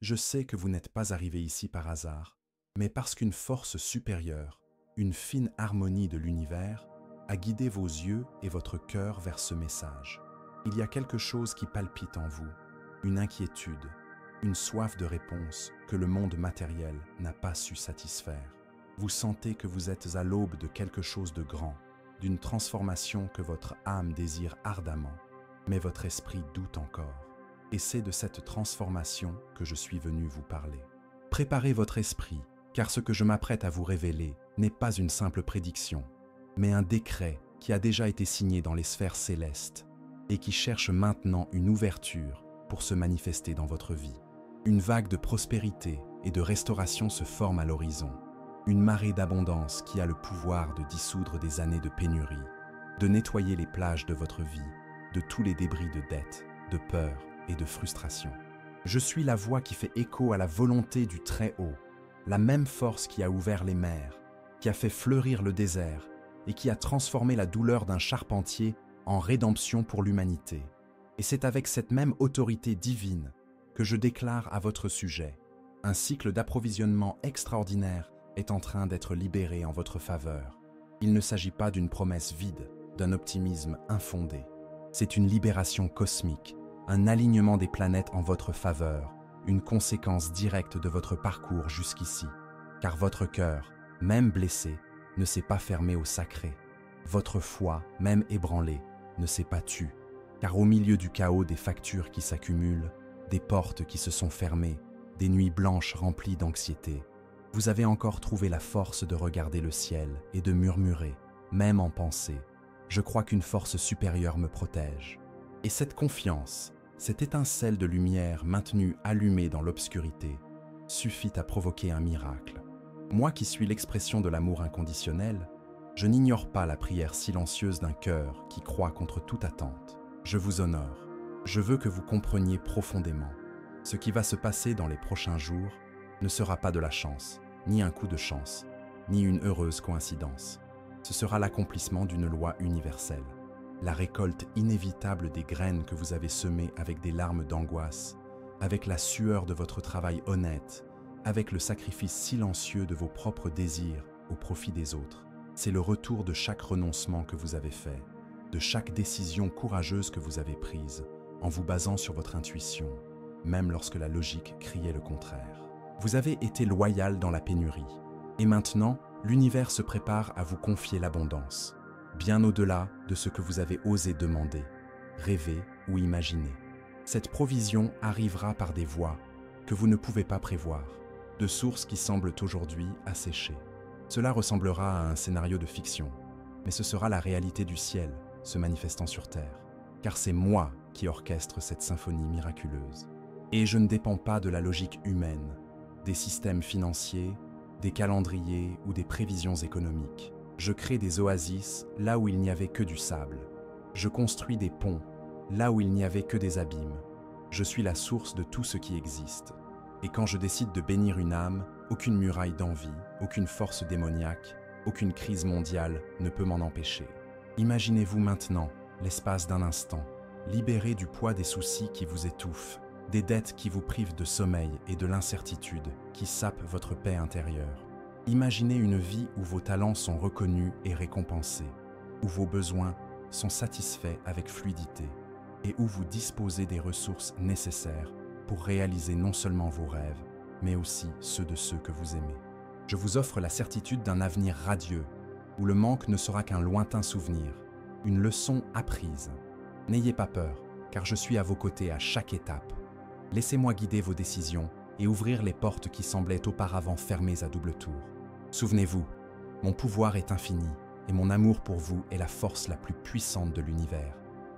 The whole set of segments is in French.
Je sais que vous n'êtes pas arrivé ici par hasard, mais parce qu'une force supérieure, une fine harmonie de l'univers, a guidé vos yeux et votre cœur vers ce message. Il y a quelque chose qui palpite en vous, une inquiétude, une soif de réponse que le monde matériel n'a pas su satisfaire. Vous sentez que vous êtes à l'aube de quelque chose de grand, d'une transformation que votre âme désire ardemment, mais votre esprit doute encore. Et c'est de cette transformation que je suis venu vous parler. Préparez votre esprit, car ce que je m'apprête à vous révéler n'est pas une simple prédiction, mais un décret qui a déjà été signé dans les sphères célestes et qui cherche maintenant une ouverture pour se manifester dans votre vie. Une vague de prospérité et de restauration se forme à l'horizon. Une marée d'abondance qui a le pouvoir de dissoudre des années de pénurie, de nettoyer les plages de votre vie, de tous les débris de dettes, de peur et de frustration. Je suis la voix qui fait écho à la volonté du Très-Haut, la même force qui a ouvert les mers, qui a fait fleurir le désert et qui a transformé la douleur d'un charpentier en rédemption pour l'humanité. Et c'est avec cette même autorité divine que je déclare à votre sujet: un cycle d'approvisionnement extraordinaire est en train d'être libéré en votre faveur. Il ne s'agit pas d'une promesse vide, d'un optimisme infondé. C'est une libération cosmique, un alignement des planètes en votre faveur, une conséquence directe de votre parcours jusqu'ici. Car votre cœur, même blessé, ne s'est pas fermé au sacré. Votre foi, même ébranlée, ne s'est pas tue. Car au milieu du chaos des factures qui s'accumulent, des portes qui se sont fermées, des nuits blanches remplies d'anxiété, vous avez encore trouvé la force de regarder le ciel et de murmurer, même en pensée: je crois qu'une force supérieure me protège. Et cette confiance, cette étincelle de lumière maintenue allumée dans l'obscurité, suffit à provoquer un miracle. Moi qui suis l'expression de l'amour inconditionnel, je n'ignore pas la prière silencieuse d'un cœur qui croit contre toute attente. Je vous honore. Je veux que vous compreniez profondément. Ce qui va se passer dans les prochains jours ne sera pas de la chance, ni un coup de chance, ni une heureuse coïncidence. Ce sera l'accomplissement d'une loi universelle, la récolte inévitable des graines que vous avez semées avec des larmes d'angoisse, avec la sueur de votre travail honnête, avec le sacrifice silencieux de vos propres désirs au profit des autres. C'est le retour de chaque renoncement que vous avez fait, de chaque décision courageuse que vous avez prise, en vous basant sur votre intuition, même lorsque la logique criait le contraire. Vous avez été loyal dans la pénurie, et maintenant, l'univers se prépare à vous confier l'abondance, bien au-delà de ce que vous avez osé demander, rêver ou imaginer. Cette provision arrivera par des voies que vous ne pouvez pas prévoir, de sources qui semblent aujourd'hui asséchées. Cela ressemblera à un scénario de fiction, mais ce sera la réalité du ciel se manifestant sur terre, car c'est moi qui orchestre cette symphonie miraculeuse. Et je ne dépends pas de la logique humaine, des systèmes financiers, des calendriers ou des prévisions économiques. Je crée des oasis là où il n'y avait que du sable. Je construis des ponts là où il n'y avait que des abîmes. Je suis la source de tout ce qui existe. Et quand je décide de bénir une âme, aucune muraille d'envie, aucune force démoniaque, aucune crise mondiale ne peut m'en empêcher. Imaginez-vous maintenant, l'espace d'un instant, libéré du poids des soucis qui vous étouffent, des dettes qui vous privent de sommeil et de l'incertitude qui sapent votre paix intérieure. Imaginez une vie où vos talents sont reconnus et récompensés, où vos besoins sont satisfaits avec fluidité et où vous disposez des ressources nécessaires pour réaliser non seulement vos rêves, mais aussi ceux de ceux que vous aimez. Je vous offre la certitude d'un avenir radieux, où le manque ne sera qu'un lointain souvenir, une leçon apprise. N'ayez pas peur, car je suis à vos côtés à chaque étape. Laissez-moi guider vos décisions et ouvrir les portes qui semblaient auparavant fermées à double tour. Souvenez-vous, mon pouvoir est infini et mon amour pour vous est la force la plus puissante de l'univers.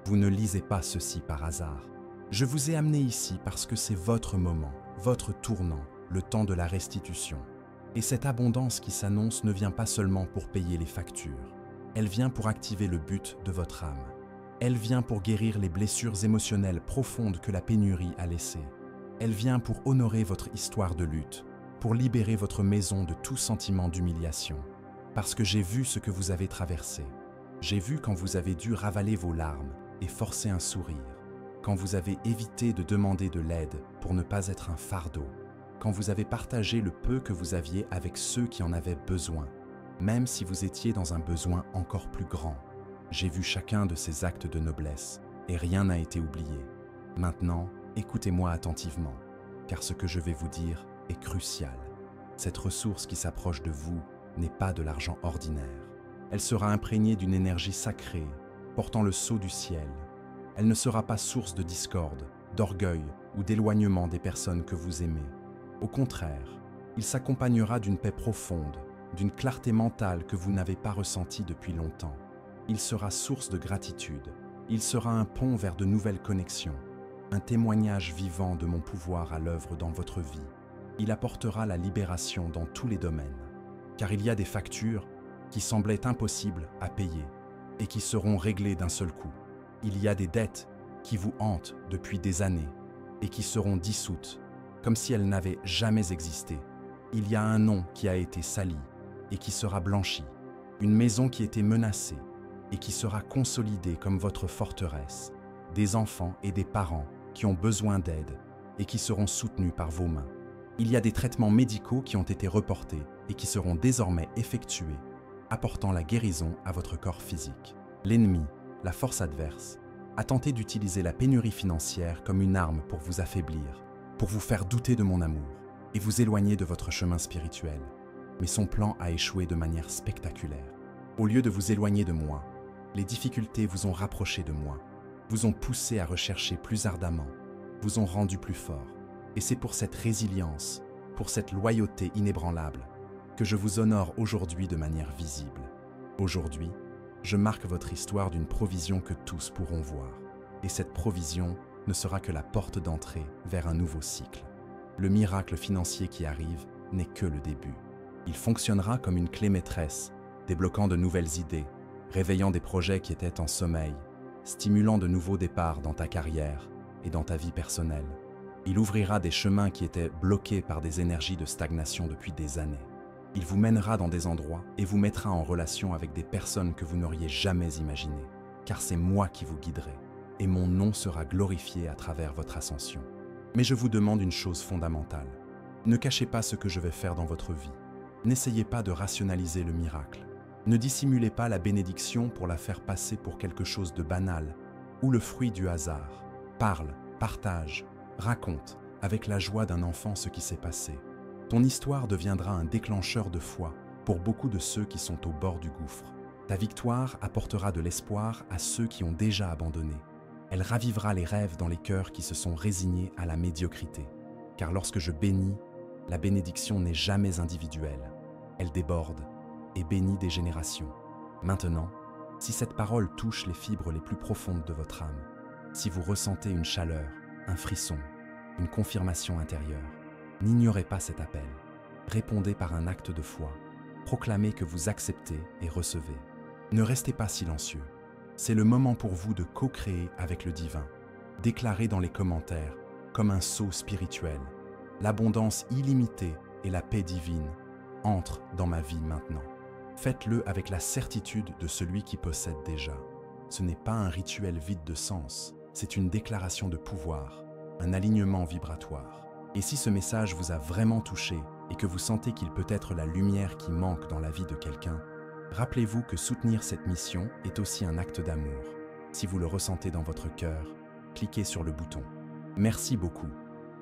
Vous ne lisez pas ceci par hasard. Je vous ai amené ici parce que c'est votre moment, votre tournant, le temps de la restitution. Et cette abondance qui s'annonce ne vient pas seulement pour payer les factures. Elle vient pour activer le but de votre âme. Elle vient pour guérir les blessures émotionnelles profondes que la pénurie a laissées. Elle vient pour honorer votre histoire de lutte, pour libérer votre maison de tout sentiment d'humiliation. Parce que j'ai vu ce que vous avez traversé. J'ai vu quand vous avez dû ravaler vos larmes et forcer un sourire. quand vous avez évité de demander de l'aide pour ne pas être un fardeau, quand vous avez partagé le peu que vous aviez avec ceux qui en avaient besoin, même si vous étiez dans un besoin encore plus grand. J'ai vu chacun de ces actes de noblesse et rien n'a été oublié. Maintenant, écoutez-moi attentivement, car ce que je vais vous dire est crucial. Cette ressource qui s'approche de vous n'est pas de l'argent ordinaire. Elle sera imprégnée d'une énergie sacrée, portant le sceau du ciel. Elle ne sera pas source de discorde, d'orgueil ou d'éloignement des personnes que vous aimez. Au contraire, il s'accompagnera d'une paix profonde, d'une clarté mentale que vous n'avez pas ressentie depuis longtemps. Il sera source de gratitude. Il sera un pont vers de nouvelles connexions, un témoignage vivant de mon pouvoir à l'œuvre dans votre vie. Il apportera la libération dans tous les domaines, car il y a des factures qui semblaient impossibles à payer et qui seront réglées d'un seul coup. Il y a des dettes qui vous hantent depuis des années et qui seront dissoutes, comme si elles n'avaient jamais existé. Il y a un nom qui a été sali et qui sera blanchi, une maison qui était menacée et qui sera consolidée comme votre forteresse, des enfants et des parents qui ont besoin d'aide et qui seront soutenus par vos mains. Il y a des traitements médicaux qui ont été reportés et qui seront désormais effectués, apportant la guérison à votre corps physique. L'ennemi, la force adverse, a tenté d'utiliser la pénurie financière comme une arme pour vous affaiblir, pour vous faire douter de mon amour et vous éloigner de votre chemin spirituel. Mais son plan a échoué de manière spectaculaire. Au lieu de vous éloigner de moi, les difficultés vous ont rapproché de moi, vous ont poussé à rechercher plus ardemment, vous ont rendu plus fort. Et c'est pour cette résilience, pour cette loyauté inébranlable, que je vous honore aujourd'hui de manière visible. Aujourd'hui, je marque votre histoire d'une provision que tous pourront voir. Et cette provision ne sera que la porte d'entrée vers un nouveau cycle. Le miracle financier qui arrive n'est que le début. Il fonctionnera comme une clé maîtresse, débloquant de nouvelles idées, réveillant des projets qui étaient en sommeil, stimulant de nouveaux départs dans ta carrière et dans ta vie personnelle. Il ouvrira des chemins qui étaient bloqués par des énergies de stagnation depuis des années. Il vous mènera dans des endroits et vous mettra en relation avec des personnes que vous n'auriez jamais imaginées, car c'est moi qui vous guiderai, et mon nom sera glorifié à travers votre ascension. Mais je vous demande une chose fondamentale. Ne cachez pas ce que je vais faire dans votre vie. N'essayez pas de rationaliser le miracle. Ne dissimulez pas la bénédiction pour la faire passer pour quelque chose de banal ou le fruit du hasard. Parle, partage, raconte avec la joie d'un enfant ce qui s'est passé. Ton histoire deviendra un déclencheur de foi pour beaucoup de ceux qui sont au bord du gouffre. Ta victoire apportera de l'espoir à ceux qui ont déjà abandonné. Elle ravivera les rêves dans les cœurs qui se sont résignés à la médiocrité. Car lorsque je bénis, la bénédiction n'est jamais individuelle. Elle déborde et bénit des générations. Maintenant, si cette parole touche les fibres les plus profondes de votre âme, si vous ressentez une chaleur, un frisson, une confirmation intérieure, n'ignorez pas cet appel. Répondez par un acte de foi. Proclamez que vous acceptez et recevez. Ne restez pas silencieux. C'est le moment pour vous de co-créer avec le divin. Déclarez dans les commentaires, comme un sceau spirituel, l'abondance illimitée et la paix divine entrent dans ma vie maintenant. Faites-le avec la certitude de celui qui possède déjà. Ce n'est pas un rituel vide de sens, c'est une déclaration de pouvoir, un alignement vibratoire. Et si ce message vous a vraiment touché et que vous sentez qu'il peut être la lumière qui manque dans la vie de quelqu'un, rappelez-vous que soutenir cette mission est aussi un acte d'amour. Si vous le ressentez dans votre cœur, cliquez sur le bouton. Merci beaucoup.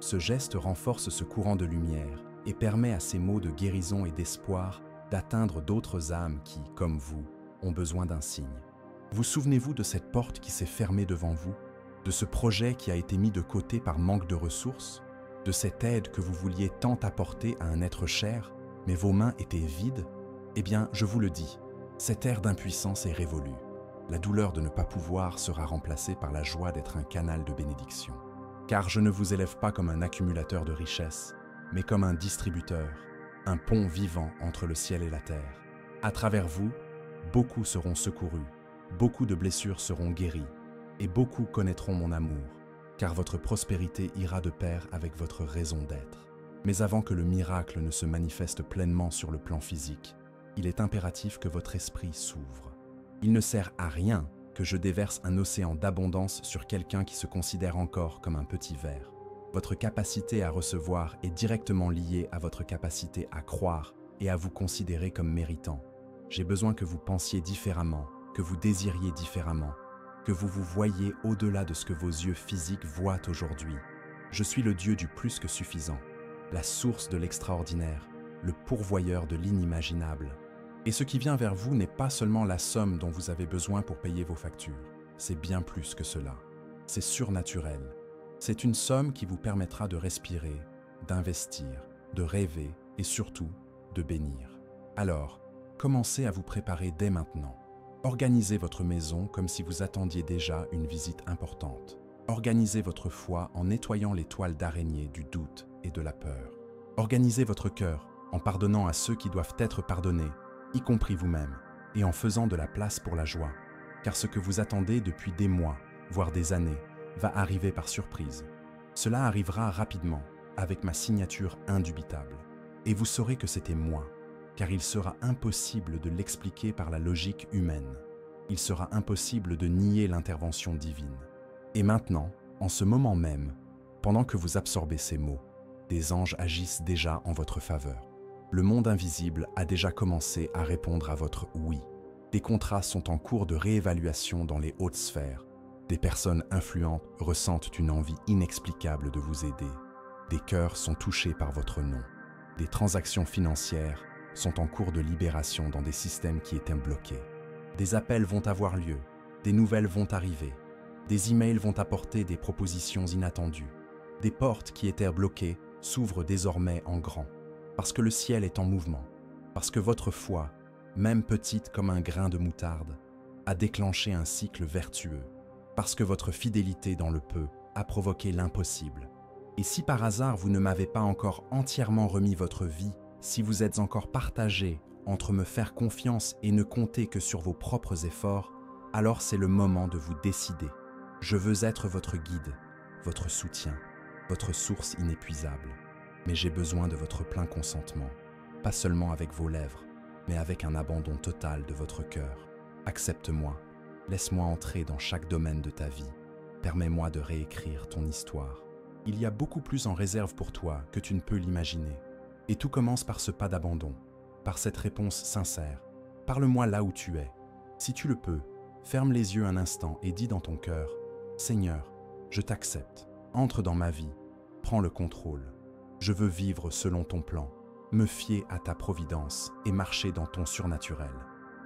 Ce geste renforce ce courant de lumière et permet à ces mots de guérison et d'espoir d'atteindre d'autres âmes qui, comme vous, ont besoin d'un signe. Vous souvenez-vous de cette porte qui s'est fermée devant vous, de ce projet qui a été mis de côté par manque de ressources, de cette aide que vous vouliez tant apporter à un être cher, mais vos mains étaient vides? Eh bien, je vous le dis, cette ère d'impuissance est révolue. La douleur de ne pas pouvoir sera remplacée par la joie d'être un canal de bénédiction. Car je ne vous élève pas comme un accumulateur de richesses, mais comme un distributeur, un pont vivant entre le ciel et la terre. À travers vous, beaucoup seront secourus, beaucoup de blessures seront guéries, et beaucoup connaîtront mon amour, car votre prospérité ira de pair avec votre raison d'être. Mais avant que le miracle ne se manifeste pleinement sur le plan physique, il est impératif que votre esprit s'ouvre. Il ne sert à rien que que je déverse un océan d'abondance sur quelqu'un qui se considère encore comme un petit ver. Votre capacité à recevoir est directement liée à votre capacité à croire et à vous considérer comme méritant. J'ai besoin que vous pensiez différemment, que vous désiriez différemment, que vous vous voyiez au-delà de ce que vos yeux physiques voient aujourd'hui. Je suis le Dieu du plus que suffisant, la source de l'extraordinaire, le pourvoyeur de l'inimaginable. Et ce qui vient vers vous n'est pas seulement la somme dont vous avez besoin pour payer vos factures, c'est bien plus que cela. C'est surnaturel. C'est une somme qui vous permettra de respirer, d'investir, de rêver et surtout de bénir. Alors, commencez à vous préparer dès maintenant. Organisez votre maison comme si vous attendiez déjà une visite importante. Organisez votre foi en nettoyant les toiles d'araignée du doute et de la peur. Organisez votre cœur en pardonnant à ceux qui doivent être pardonnés, y compris vous-même, et en faisant de la place pour la joie. Car ce que vous attendez depuis des mois, voire des années, va arriver par surprise. Cela arrivera rapidement, avec ma signature indubitable. Et vous saurez que c'était moi, car il sera impossible de l'expliquer par la logique humaine. Il sera impossible de nier l'intervention divine. Et maintenant, en ce moment même, pendant que vous absorbez ces mots, des anges agissent déjà en votre faveur. Le monde invisible a déjà commencé à répondre à votre « oui ». Des contrats sont en cours de réévaluation dans les hautes sphères. Des personnes influentes ressentent une envie inexplicable de vous aider. Des cœurs sont touchés par votre nom. Des transactions financières sont en cours de libération dans des systèmes qui étaient bloqués. Des appels vont avoir lieu, des nouvelles vont arriver. Des emails vont apporter des propositions inattendues. Des portes qui étaient bloquées s'ouvrent désormais en grand. Parce que le ciel est en mouvement. Parce que votre foi, même petite comme un grain de moutarde, a déclenché un cycle vertueux. Parce que votre fidélité dans le peu a provoqué l'impossible. Et si par hasard vous ne m'avez pas encore entièrement remis votre vie, si vous êtes encore partagé entre me faire confiance et ne compter que sur vos propres efforts, alors c'est le moment de vous décider. Je veux être votre guide, votre soutien, votre source inépuisable. Mais j'ai besoin de votre plein consentement, pas seulement avec vos lèvres, mais avec un abandon total de votre cœur. Accepte-moi, laisse-moi entrer dans chaque domaine de ta vie. Permets-moi de réécrire ton histoire. Il y a beaucoup plus en réserve pour toi que tu ne peux l'imaginer. Et tout commence par ce pas d'abandon, par cette réponse sincère. Parle-moi là où tu es. Si tu le peux, ferme les yeux un instant et dis dans ton cœur, « Seigneur, je t'accepte, entre dans ma vie, prends le contrôle. Je veux vivre selon ton plan, me fier à ta providence et marcher dans ton surnaturel. »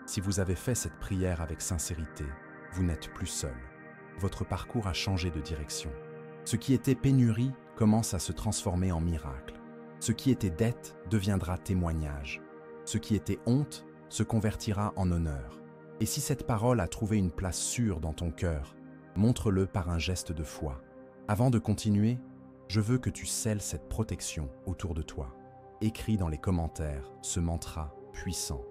Si vous avez fait cette prière avec sincérité, vous n'êtes plus seul. Votre parcours a changé de direction. Ce qui était pénurie commence à se transformer en miracle. Ce qui était dette deviendra témoignage. Ce qui était honte se convertira en honneur. Et si cette parole a trouvé une place sûre dans ton cœur, montre-le par un geste de foi. Avant de continuer, je veux que tu scelles cette protection autour de toi. Écris dans les commentaires ce mantra puissant.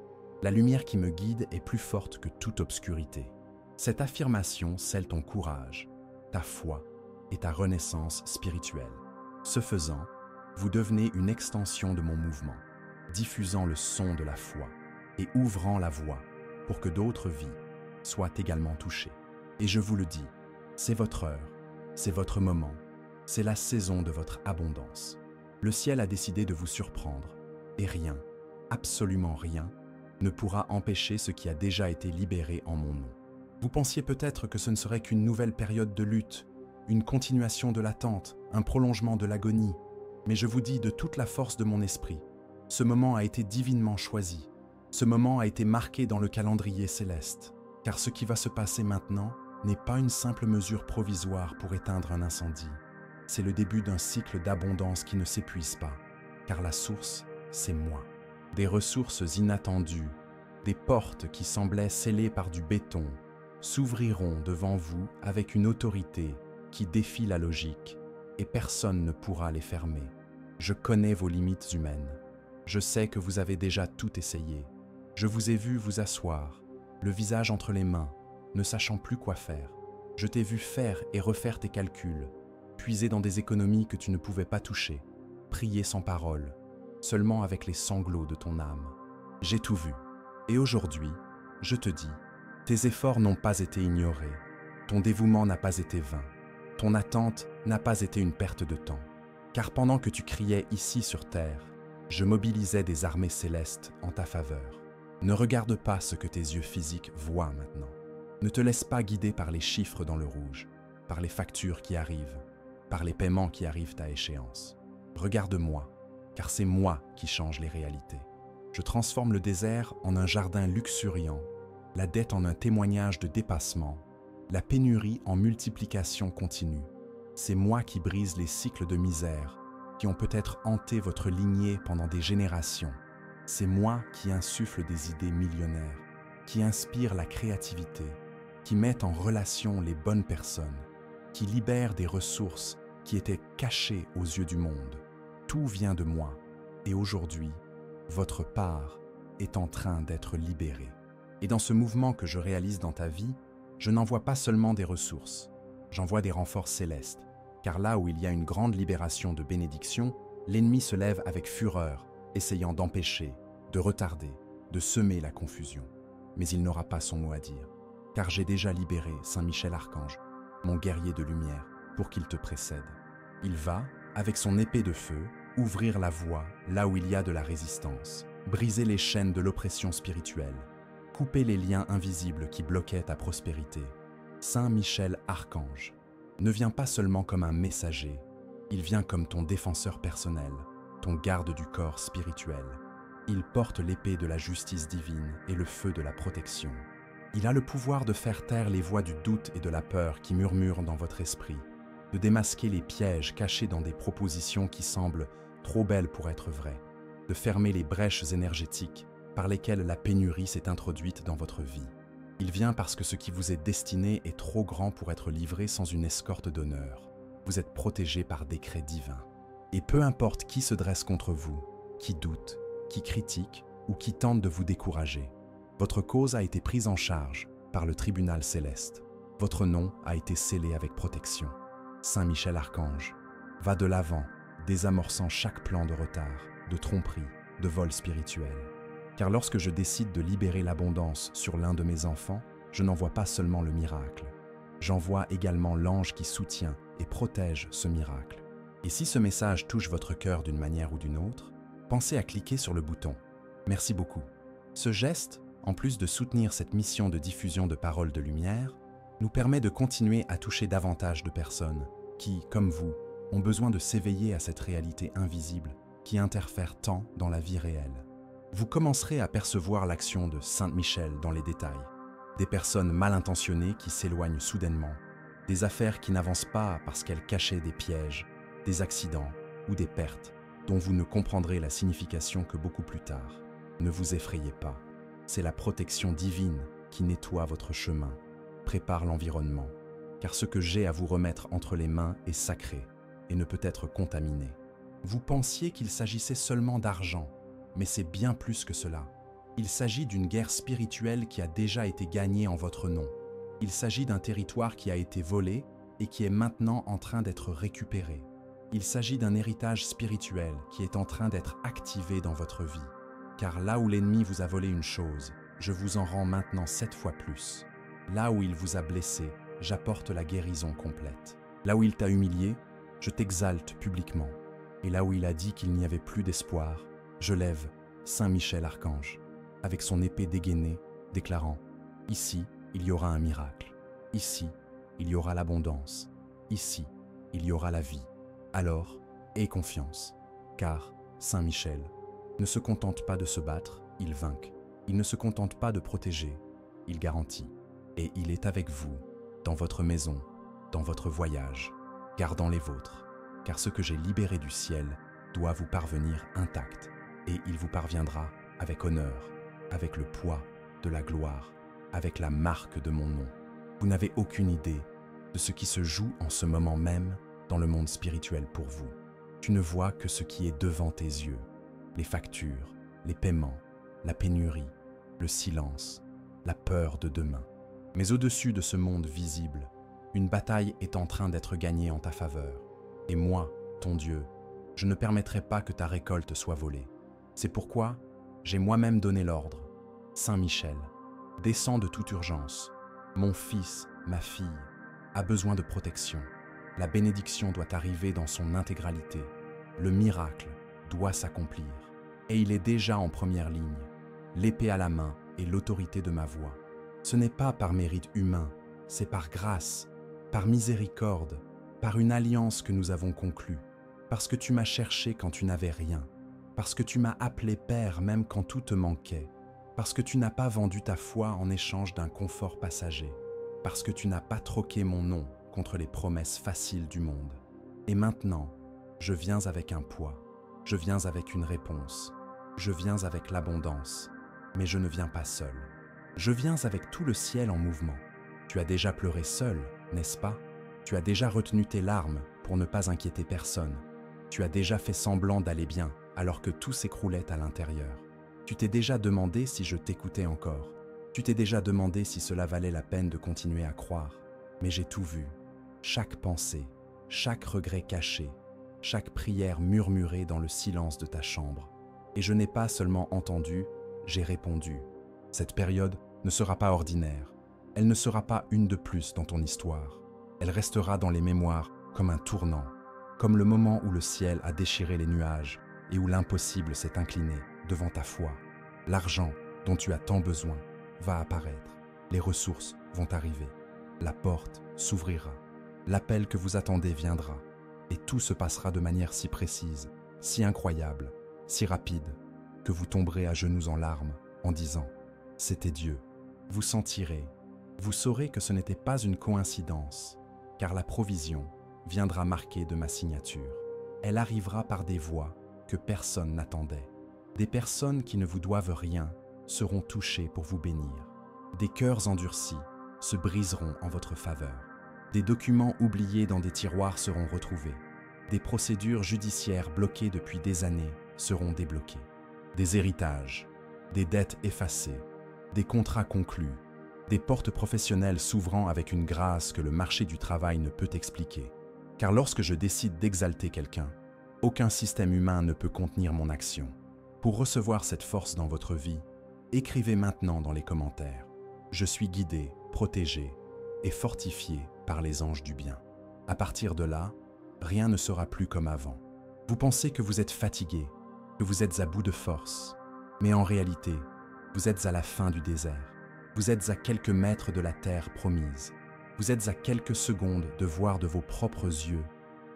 La lumière qui me guide est plus forte que toute obscurité. Cette affirmation scelle ton courage, ta foi et ta renaissance spirituelle. Ce faisant, vous devenez une extension de mon mouvement, diffusant le son de la foi et ouvrant la voie pour que d'autres vies soient également touchées. Et je vous le dis, c'est votre heure, c'est votre moment, c'est la saison de votre abondance. Le ciel a décidé de vous surprendre, et rien, absolument rien, ne pourra empêcher ce qui a déjà été libéré en mon nom. Vous pensiez peut-être que ce ne serait qu'une nouvelle période de lutte, une continuation de l'attente, un prolongement de l'agonie, mais je vous dis de toute la force de mon esprit, ce moment a été divinement choisi, ce moment a été marqué dans le calendrier céleste, car ce qui va se passer maintenant n'est pas une simple mesure provisoire pour éteindre un incendie. C'est le début d'un cycle d'abondance qui ne s'épuise pas, car la source, c'est moi. Des ressources inattendues, des portes qui semblaient scellées par du béton, s'ouvriront devant vous avec une autorité qui défie la logique, et personne ne pourra les fermer. Je connais vos limites humaines. Je sais que vous avez déjà tout essayé. Je vous ai vu vous asseoir, le visage entre les mains, ne sachant plus quoi faire. Je t'ai vu faire et refaire tes calculs, puiser dans des économies que tu ne pouvais pas toucher, prier sans parole, seulement avec les sanglots de ton âme. J'ai tout vu. Et aujourd'hui, je te dis, Tes efforts n'ont pas été ignorés, ton dévouement n'a pas été vain, ton attente n'a pas été une perte de temps. Car pendant que tu criais ici sur terre, je mobilisais des armées célestes en ta faveur. Ne regarde pas ce que tes yeux physiques voient maintenant. Ne te laisse pas guider par les chiffres dans le rouge, par les factures qui arrivent, par les paiements qui arrivent à échéance. Regarde-moi, car c'est moi qui change les réalités. Je transforme le désert en un jardin luxuriant, la dette en un témoignage de dépassement, la pénurie en multiplication continue. C'est moi qui brise les cycles de misère qui ont peut-être hanté votre lignée pendant des générations. C'est moi qui insuffle des idées millionnaires, qui inspire la créativité, qui met en relation les bonnes personnes, qui libère des ressources qui étaient cachées aux yeux du monde. Tout vient de moi, et aujourd'hui, votre part est en train d'être libérée. Et dans ce mouvement que je réalise dans ta vie, je n'envoie pas seulement des ressources, j'envoie des renforts célestes, car là où il y a une grande libération de bénédictions, l'ennemi se lève avec fureur, essayant d'empêcher, de retarder, de semer la confusion. Mais il n'aura pas son mot à dire, car j'ai déjà libéré Saint Michel Archange, mon guerrier de lumière, pour qu'il te précède. Il va, avec son épée de feu, ouvrir la voie là où il y a de la résistance, briser les chaînes de l'oppression spirituelle, couper les liens invisibles qui bloquaient ta prospérité. Saint Michel Archange ne vient pas seulement comme un messager, il vient comme ton défenseur personnel, ton garde du corps spirituel. Il porte l'épée de la justice divine et le feu de la protection. Il a le pouvoir de faire taire les voix du doute et de la peur qui murmurent dans votre esprit, de démasquer les pièges cachés dans des propositions qui semblent trop belles pour être vraies, de fermer les brèches énergétiques par lesquelles la pénurie s'est introduite dans votre vie. Il vient parce que ce qui vous est destiné est trop grand pour être livré sans une escorte d'honneur. Vous êtes protégé par décret divin. Et peu importe qui se dresse contre vous, qui doute, qui critique ou qui tente de vous décourager, votre cause a été prise en charge par le tribunal céleste. Votre nom a été scellé avec protection. Saint Michel Archange va de l'avant, désamorçant chaque plan de retard, de tromperie, de vol spirituel. Car lorsque je décide de libérer l'abondance sur l'un de mes enfants, je n'envoie pas seulement le miracle. J'envoie également l'ange qui soutient et protège ce miracle. Et si ce message touche votre cœur d'une manière ou d'une autre, pensez à cliquer sur le bouton « Merci beaucoup ». Ce geste, en plus de soutenir cette mission de diffusion de paroles de lumière, nous permet de continuer à toucher davantage de personnes qui, comme vous, ont besoin de s'éveiller à cette réalité invisible qui interfère tant dans la vie réelle. Vous commencerez à percevoir l'action de Saint Michel dans les détails. Des personnes mal intentionnées qui s'éloignent soudainement, des affaires qui n'avancent pas parce qu'elles cachaient des pièges, des accidents ou des pertes dont vous ne comprendrez la signification que beaucoup plus tard. Ne vous effrayez pas, c'est la protection divine qui nettoie votre chemin, prépare l'environnement, car ce que j'ai à vous remettre entre les mains est sacré et ne peut être contaminé. Vous pensiez qu'il s'agissait seulement d'argent, mais c'est bien plus que cela. Il s'agit d'une guerre spirituelle qui a déjà été gagnée en votre nom. Il s'agit d'un territoire qui a été volé et qui est maintenant en train d'être récupéré. Il s'agit d'un héritage spirituel qui est en train d'être activé dans votre vie. Car là où l'ennemi vous a volé une chose, je vous en rends maintenant 7 fois plus. Là où il vous a blessé, j'apporte la guérison complète. Là où il t'a humilié, je t'exalte publiquement. Et là où il a dit qu'il n'y avait plus d'espoir, je lève Saint Michel Archange, avec son épée dégainée, déclarant « Ici, il y aura un miracle. Ici, il y aura l'abondance. Ici, il y aura la vie. Alors, aie confiance, car Saint Michel ne se contente pas de se battre, il vainc. Il ne se contente pas de protéger, il garantit. Et il est avec vous, dans votre maison, dans votre voyage, gardant les vôtres, car ce que j'ai libéré du ciel doit vous parvenir intact, et il vous parviendra avec honneur, avec le poids de la gloire, avec la marque de mon nom. Vous n'avez aucune idée de ce qui se joue en ce moment même dans le monde spirituel pour vous. Tu ne vois que ce qui est devant tes yeux, les factures, les paiements, la pénurie, le silence, la peur de demain. Mais au-dessus de ce monde visible, une bataille est en train d'être gagnée en ta faveur. Et moi, ton Dieu, je ne permettrai pas que ta récolte soit volée. C'est pourquoi j'ai moi-même donné l'ordre. Saint Michel, Descends de toute urgence. Mon fils, ma fille, a besoin de protection. La bénédiction doit arriver dans son intégralité. Le miracle doit s'accomplir. Et il est déjà en première ligne, l'épée à la main et l'autorité de ma voix. Ce n'est pas par mérite humain, c'est par grâce, par miséricorde, par une alliance que nous avons conclue, parce que tu m'as cherché quand tu n'avais rien, parce que tu m'as appelé Père même quand tout te manquait, parce que tu n'as pas vendu ta foi en échange d'un confort passager, parce que tu n'as pas troqué mon nom contre les promesses faciles du monde. Et maintenant, je viens avec un poids, je viens avec une réponse, je viens avec l'abondance, mais je ne viens pas seul. Je viens avec tout le ciel en mouvement. Tu as déjà pleuré seul, n'est-ce pas? Tu as déjà retenu tes larmes pour ne pas inquiéter personne. Tu as déjà fait semblant d'aller bien alors que tout s'écroulait à l'intérieur. Tu t'es déjà demandé si je t'écoutais encore. Tu t'es déjà demandé si cela valait la peine de continuer à croire. Mais j'ai tout vu. Chaque pensée, chaque regret caché, chaque prière murmurée dans le silence de ta chambre. Et je n'ai pas seulement entendu, j'ai répondu. Cette période ne sera pas ordinaire. Elle ne sera pas une de plus dans ton histoire. Elle restera dans les mémoires comme un tournant, comme le moment où le ciel a déchiré les nuages et où l'impossible s'est incliné devant ta foi. L'argent dont tu as tant besoin va apparaître. Les ressources vont arriver. La porte s'ouvrira. L'appel que vous attendez viendra. Et tout se passera de manière si précise, si incroyable, si rapide, que vous tomberez à genoux en larmes en disant « C'était Dieu ». Vous sentirez, vous saurez que ce n'était pas une coïncidence, car la provision viendra marquée de ma signature. Elle arrivera par des voies que personne n'attendait. Des personnes qui ne vous doivent rien seront touchées pour vous bénir. Des cœurs endurcis se briseront en votre faveur. Des documents oubliés dans des tiroirs seront retrouvés. Des procédures judiciaires bloquées depuis des années seront débloquées. Des héritages, des dettes effacées, des contrats conclus, des portes professionnelles s'ouvrant avec une grâce que le marché du travail ne peut expliquer. Car lorsque je décide d'exalter quelqu'un, aucun système humain ne peut contenir mon action. Pour recevoir cette force dans votre vie, écrivez maintenant dans les commentaires « Je suis guidé, protégé et fortifié par les anges du bien ». À partir de là, rien ne sera plus comme avant. Vous pensez que vous êtes fatigué, que vous êtes à bout de force, mais en réalité, vous êtes à la fin du désert. Vous êtes à quelques mètres de la terre promise. Vous êtes à quelques secondes de voir de vos propres yeux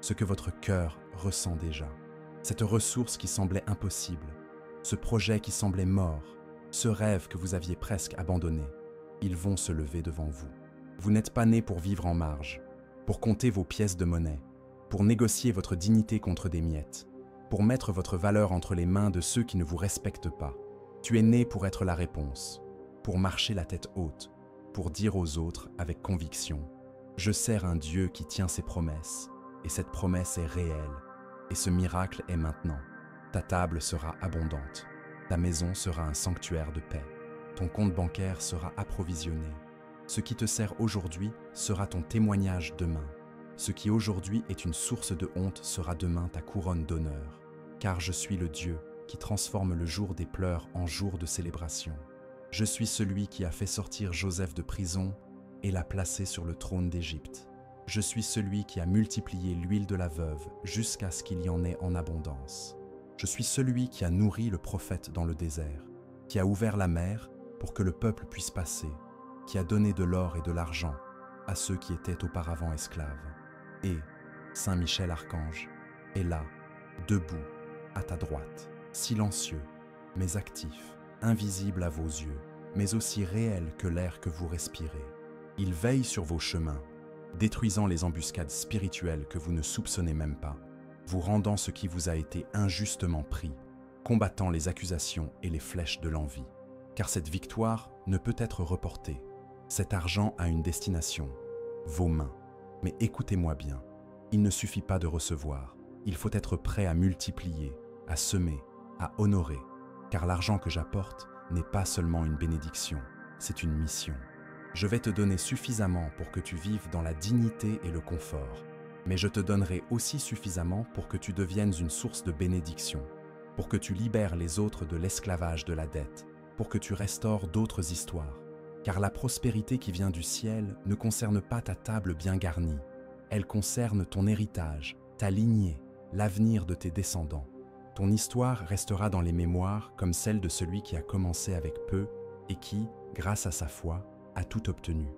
ce que votre cœur ressent déjà. Cette ressource qui semblait impossible, ce projet qui semblait mort, ce rêve que vous aviez presque abandonné, ils vont se lever devant vous. Vous n'êtes pas né pour vivre en marge, pour compter vos pièces de monnaie, pour négocier votre dignité contre des miettes, pour mettre votre valeur entre les mains de ceux qui ne vous respectent pas. Tu es né pour être la réponse, pour marcher la tête haute, pour dire aux autres avec conviction « Je sers un Dieu qui tient ses promesses, et cette promesse est réelle, et ce miracle est maintenant. Ta table sera abondante, ta maison sera un sanctuaire de paix, ton compte bancaire sera approvisionné. Ce qui te sert aujourd'hui sera ton témoignage demain. Ce qui aujourd'hui est une source de honte sera demain ta couronne d'honneur, car je suis le Dieu qui transforme le jour des pleurs en jour de célébration. Je suis celui qui a fait sortir Joseph de prison et l'a placé sur le trône d'Égypte. Je suis celui qui a multiplié l'huile de la veuve jusqu'à ce qu'il y en ait en abondance. Je suis celui qui a nourri le prophète dans le désert, qui a ouvert la mer pour que le peuple puisse passer, qui a donné de l'or et de l'argent à ceux qui étaient auparavant esclaves. Et Saint Michel Archange est là, debout, à ta droite, silencieux, mais actif, invisible à vos yeux, mais aussi réel que l'air que vous respirez. Il veille sur vos chemins, détruisant les embuscades spirituelles que vous ne soupçonnez même pas, vous rendant ce qui vous a été injustement pris, combattant les accusations et les flèches de l'envie. Car cette victoire ne peut être reportée. Cet argent a une destination, vos mains. Mais écoutez-moi bien, il ne suffit pas de recevoir, il faut être prêt à multiplier, à semer, à honorer, car l'argent que j'apporte n'est pas seulement une bénédiction, c'est une mission. Je vais te donner suffisamment pour que tu vives dans la dignité et le confort, mais je te donnerai aussi suffisamment pour que tu deviennes une source de bénédiction, pour que tu libères les autres de l'esclavage de la dette, pour que tu restaures d'autres histoires, car la prospérité qui vient du ciel ne concerne pas ta table bien garnie, elle concerne ton héritage, ta lignée, l'avenir de tes descendants. Ton histoire restera dans les mémoires comme celle de celui qui a commencé avec peu et qui, grâce à sa foi, a tout obtenu.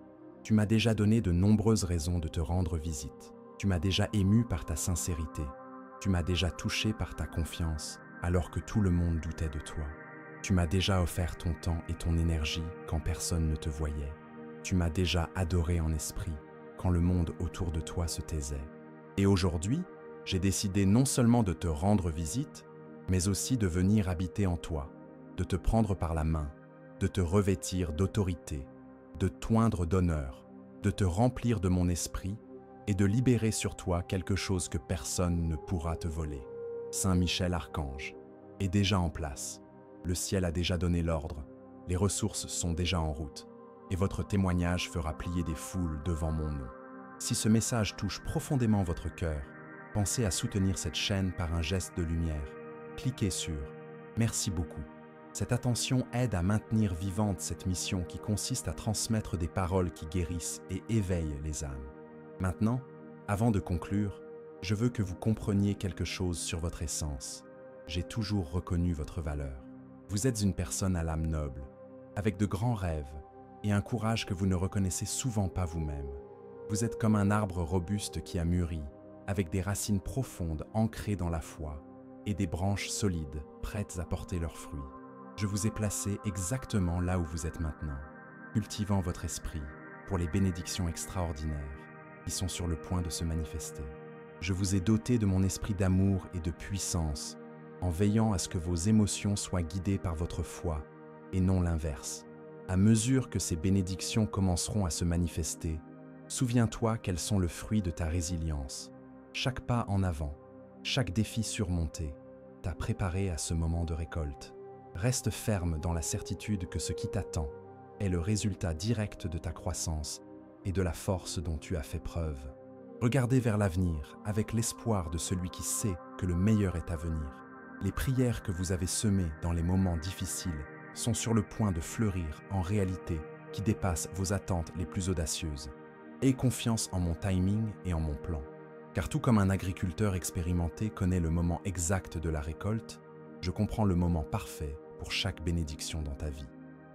Tu m'as déjà donné de nombreuses raisons de te rendre visite. Tu m'as déjà ému par ta sincérité. Tu m'as déjà touché par ta confiance, alors que tout le monde doutait de toi. Tu m'as déjà offert ton temps et ton énergie quand personne ne te voyait. Tu m'as déjà adoré en esprit, quand le monde autour de toi se taisait. Et aujourd'hui, j'ai décidé non seulement de te rendre visite, mais aussi de venir habiter en toi, de te prendre par la main, de te revêtir d'autorité, de t'oindre d'honneur, de te remplir de mon esprit et de libérer sur toi quelque chose que personne ne pourra te voler. Saint Michel Archange est déjà en place. Le ciel a déjà donné l'ordre, les ressources sont déjà en route, et votre témoignage fera plier des foules devant mon nom. Si ce message touche profondément votre cœur, pensez à soutenir cette chaîne par un geste de lumière. Cliquez sur « Merci beaucoup ». Cette attention aide à maintenir vivante cette mission qui consiste à transmettre des paroles qui guérissent et éveillent les âmes. Maintenant, avant de conclure, je veux que vous compreniez quelque chose sur votre essence. J'ai toujours reconnu votre valeur. Vous êtes une personne à l'âme noble, avec de grands rêves et un courage que vous ne reconnaissez souvent pas vous-même. Vous êtes comme un arbre robuste qui a mûri, avec des racines profondes ancrées dans la foi et des branches solides prêtes à porter leurs fruits. Je vous ai placé exactement là où vous êtes maintenant, cultivant votre esprit pour les bénédictions extraordinaires qui sont sur le point de se manifester. Je vous ai doté de mon esprit d'amour et de puissance en veillant à ce que vos émotions soient guidées par votre foi et non l'inverse. À mesure que ces bénédictions commenceront à se manifester, souviens-toi qu'elles sont le fruit de ta résilience. Chaque pas en avant, chaque défi surmonté t'a préparé à ce moment de récolte. Reste ferme dans la certitude que ce qui t'attend est le résultat direct de ta croissance et de la force dont tu as fait preuve. Regardez vers l'avenir avec l'espoir de celui qui sait que le meilleur est à venir. Les prières que vous avez semées dans les moments difficiles sont sur le point de fleurir en réalité qui dépasse vos attentes les plus audacieuses. Aie confiance en mon timing et en mon plan. Car tout comme un agriculteur expérimenté connaît le moment exact de la récolte, je comprends le moment parfait pour chaque bénédiction dans ta vie.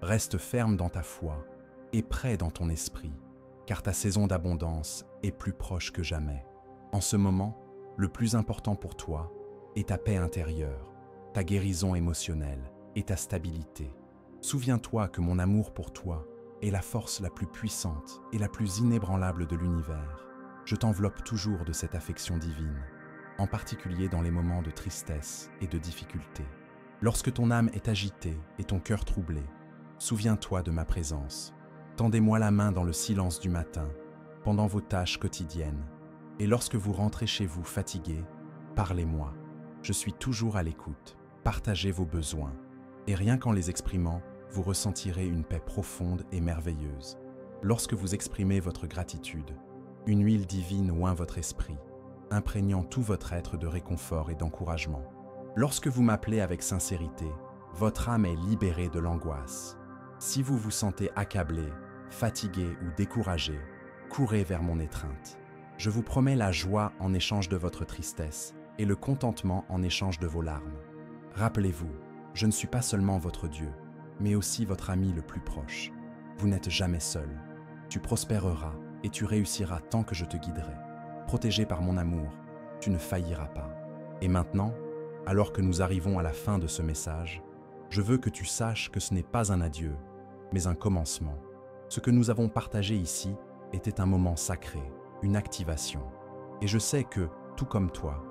Reste ferme dans ta foi et prêt dans ton esprit, car ta saison d'abondance est plus proche que jamais. En ce moment, le plus important pour toi est ta paix intérieure, ta guérison émotionnelle et ta stabilité. Souviens-toi que mon amour pour toi est la force la plus puissante et la plus inébranlable de l'univers. Je t'enveloppe toujours de cette affection divine, en particulier dans les moments de tristesse et de difficulté. Lorsque ton âme est agitée et ton cœur troublé, souviens-toi de ma présence. Tendez-moi la main dans le silence du matin, pendant vos tâches quotidiennes, et lorsque vous rentrez chez vous fatigué, parlez-moi. Je suis toujours à l'écoute. Partagez vos besoins, et rien qu'en les exprimant, vous ressentirez une paix profonde et merveilleuse. Lorsque vous exprimez votre gratitude, une huile divine oint votre esprit, imprégnant tout votre être de réconfort et d'encouragement. Lorsque vous m'appelez avec sincérité, votre âme est libérée de l'angoisse. Si vous vous sentez accablé, fatigué ou découragé, courez vers mon étreinte. Je vous promets la joie en échange de votre tristesse et le contentement en échange de vos larmes. Rappelez-vous, je ne suis pas seulement votre Dieu, mais aussi votre ami le plus proche. Vous n'êtes jamais seul. Tu prospéreras et tu réussiras tant que je te guiderai. Protégé par mon amour, tu ne failliras pas. Et maintenant, alors que nous arrivons à la fin de ce message, je veux que tu saches que ce n'est pas un adieu, mais un commencement. Ce que nous avons partagé ici était un moment sacré, une activation. Et je sais que, tout comme toi,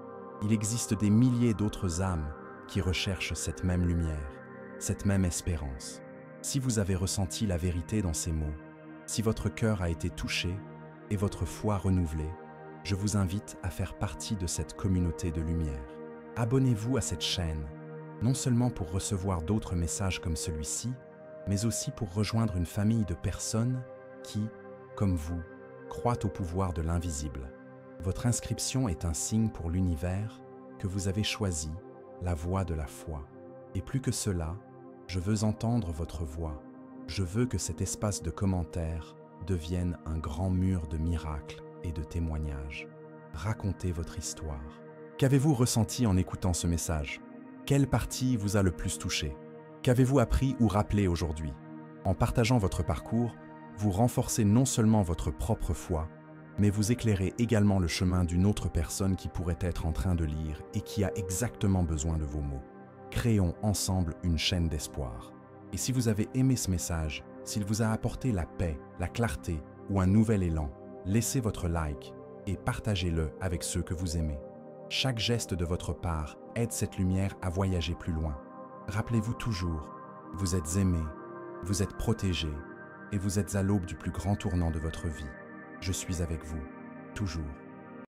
il existe des milliers d'autres âmes qui recherchent cette même lumière, cette même espérance. Si vous avez ressenti la vérité dans ces mots, si votre cœur a été touché et votre foi renouvelée, je vous invite à faire partie de cette communauté de lumière. Abonnez-vous à cette chaîne, non seulement pour recevoir d'autres messages comme celui-ci, mais aussi pour rejoindre une famille de personnes qui, comme vous, croient au pouvoir de l'invisible. Votre inscription est un signe pour l'univers que vous avez choisi la voie de la foi. Et plus que cela, je veux entendre votre voix. Je veux que cet espace de commentaires devienne un grand mur de miracles et de témoignages. Racontez votre histoire. Qu'avez-vous ressenti en écoutant ce message? Quelle partie vous a le plus touché? Qu'avez-vous appris ou rappelé aujourd'hui? En partageant votre parcours, vous renforcez non seulement votre propre foi, mais vous éclairez également le chemin d'une autre personne qui pourrait être en train de lire et qui a exactement besoin de vos mots. Créons ensemble une chaîne d'espoir. Et si vous avez aimé ce message, s'il vous a apporté la paix, la clarté ou un nouvel élan, laissez votre like et partagez-le avec ceux que vous aimez. Chaque geste de votre part aide cette lumière à voyager plus loin. Rappelez-vous toujours, vous êtes aimé, vous êtes protégé et vous êtes à l'aube du plus grand tournant de votre vie. Je suis avec vous, toujours.